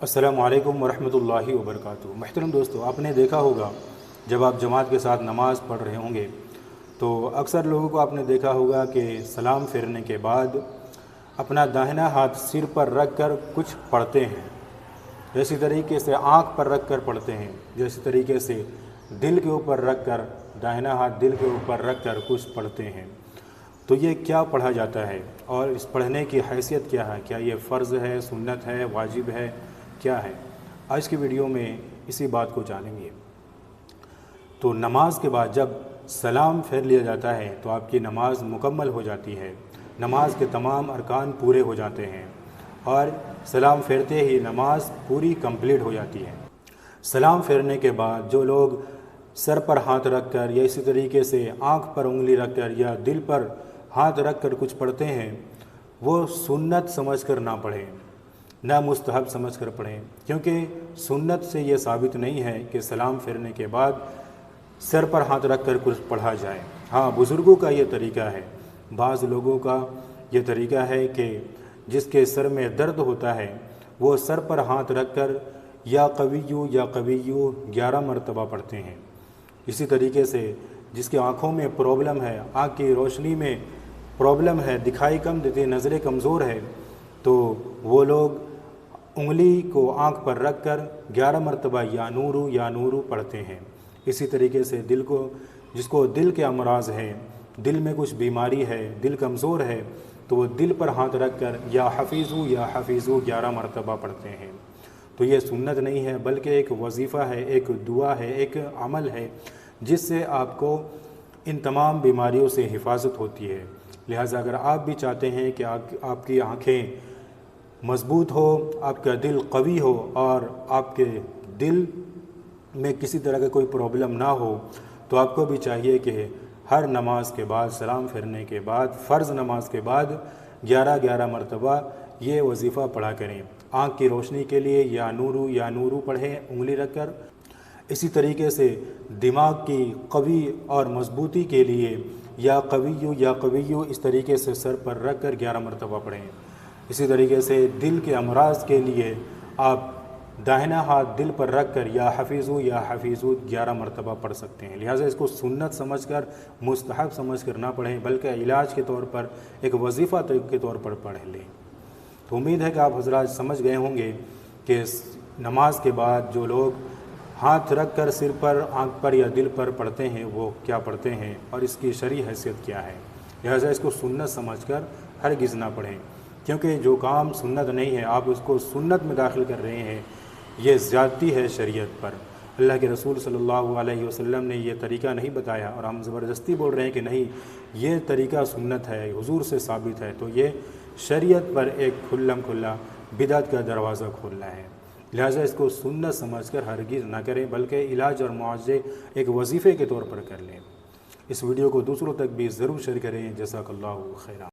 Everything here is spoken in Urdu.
السلام علیکم ورحمۃ اللہ وبرکاتہ۔ محترم دوستو، آپ نے دیکھا ہوگا جب آپ جماعت کے ساتھ نماز پڑھ رہے ہوں گے تو اکثر لوگوں کو آپ نے دیکھا ہوگا کہ سلام پھیرنے کے بعد اپنا داہنا ہاتھ سر پر رکھ کر کچھ پڑھتے ہیں، جیسی طریقے سے آنکھ پر رکھ کر پڑھتے ہیں، جیسی طریقے سے دل کے اوپر رکھ کر داہنا ہاتھ دل کے اوپر رکھ کر کچھ پڑھتے ہیں۔ تو یہ کیا پڑھا جاتا ہے اور اس پڑھنے کی حیثیت کیا ہے؟ کیا یہ فرض ہے، سنت ہے، واجب ہے، کیا ہے؟ آج کی ویڈیو میں اسی بات کو جانیں گے۔ تو نماز کے بعد جب سلام پھیر لیا جاتا ہے تو آپ کی نماز مکمل ہو جاتی ہے، نماز کے تمام ارکان پورے ہو جاتے ہیں اور سلام پھیرتے ہی نماز پوری کمپلیٹ ہو جاتی ہے۔ سلام پھیرنے کے بعد جو لوگ سر پر ہاتھ رکھ کر یا اسی طریقے سے آنکھ پر انگلی رکھ کر یا دل پر ہاتھ رکھ کر کچھ پڑھتے ہیں، وہ سنت سمجھ کر نہ پڑھیں، نہ مستحب سمجھ کر پڑھیں، کیونکہ سنت سے یہ ثابت نہیں ہے کہ سلام پھیرنے کے بعد سر پر ہاتھ رکھ کر کچھ پڑھا جائے۔ ہاں، بزرگوں کا یہ طریقہ ہے، بعض لوگوں کا یہ طریقہ ہے کہ جس کے سر میں درد ہوتا ہے وہ سر پر ہاتھ رکھ کر یا قویو یا قویو 11 مرتبہ پڑھتے ہیں۔ اسی طریقے سے جس کی آنکھوں میں پرابلم ہے، آنکھ کی روشنی میں پرابلم ہے، دکھائی کم دیتی، نظریں کمزور ہے، تو وہ لوگ انگلی کو آنکھ پر رکھ کر 11 مرتبہ یا نورو پڑھتے ہیں۔ اسی طریقے سے جس کو دل کے امراض ہے، دل میں کچھ بیماری ہے، دل کمزور ہے، تو وہ دل پر ہاتھ رکھ کر یا حفیظو 11 مرتبہ پڑھتے ہیں۔ تو یہ سنت نہیں ہے، بلکہ ایک وظیفہ ہے، ایک دعا ہے، ایک عمل ہے جس سے آپ کو ان تمام بیماریوں سے حفاظت ہوتی ہے۔ لہٰذا اگر آپ بھی چاہتے ہیں کہ آپ کی آنکھیں مضبوط ہو، آپ کا دل قوی ہو اور آپ کے دل میں کسی طرح کا کوئی پرابلم نہ ہو، تو آپ کو بھی چاہیے کہ ہر نماز کے بعد، سلام پھیرنے کے بعد، فرض نماز کے بعد 11 مرتبہ یہ وظیفہ پڑھا کریں۔ آنکھ کی روشنی کے لیے یا نورو پڑھیں انگلی رکھ کر، اسی طریقے سے دماغ کی قوی اور مضبوطی کے لیے یا قویو اس طریقے سے سر پر رکھ کر 11 مرتبہ پڑھیں۔ اسی طریقے سے دل کے امراض کے لیے آپ داہنا ہاتھ دل پر رکھ کر یا حفیظو 11 مرتبہ پڑھ سکتے ہیں۔ لہٰذا اس کو سنت سمجھ کر، مستحب سمجھ کر نہ پڑھیں، بلکہ علاج کے طور پر، ایک وظیفہ کے طور پر پڑھ لیں۔ تو امید ہے کہ آپ حضرات سمجھ گئے ہوں گے کہ نماز کے بعد جو لوگ ہاتھ رکھ کر سر پر، آنکھ پر یا دل پر پڑھتے ہیں وہ کیا پڑھتے ہیں اور اس کی شرعی حیثیت کیا ہے۔ لہٰذا اس کو سنت سمجھ کر ہرگز نہ پڑھیں، کیونکہ جو کام سنت نہیں ہے آپ اس کو سنت میں داخل کر رہے ہیں، یہ زیادتی ہے شریعت پر۔ اللہ کے رسول صلی اللہ علیہ وسلم نے یہ طریقہ نہیں بتایا اور ہم زبردستی بول رہے ہیں کہ نہیں یہ طریقہ سنت ہے، حضور سے ثابت ہے، تو یہ شریعت پر ایک کھلا بدعت کا دروازہ کھولنا ہے۔ لہٰذا اس کو سنت سمجھ کر ہرگز نہ کریں، بلکہ علاج اور معالجے ایک وظیفے کے طور پر کر لیں۔ اس ویڈیو کو دوسروں تک بھی ضرور شیئر کریں۔ جزاک اللہ خیرا۔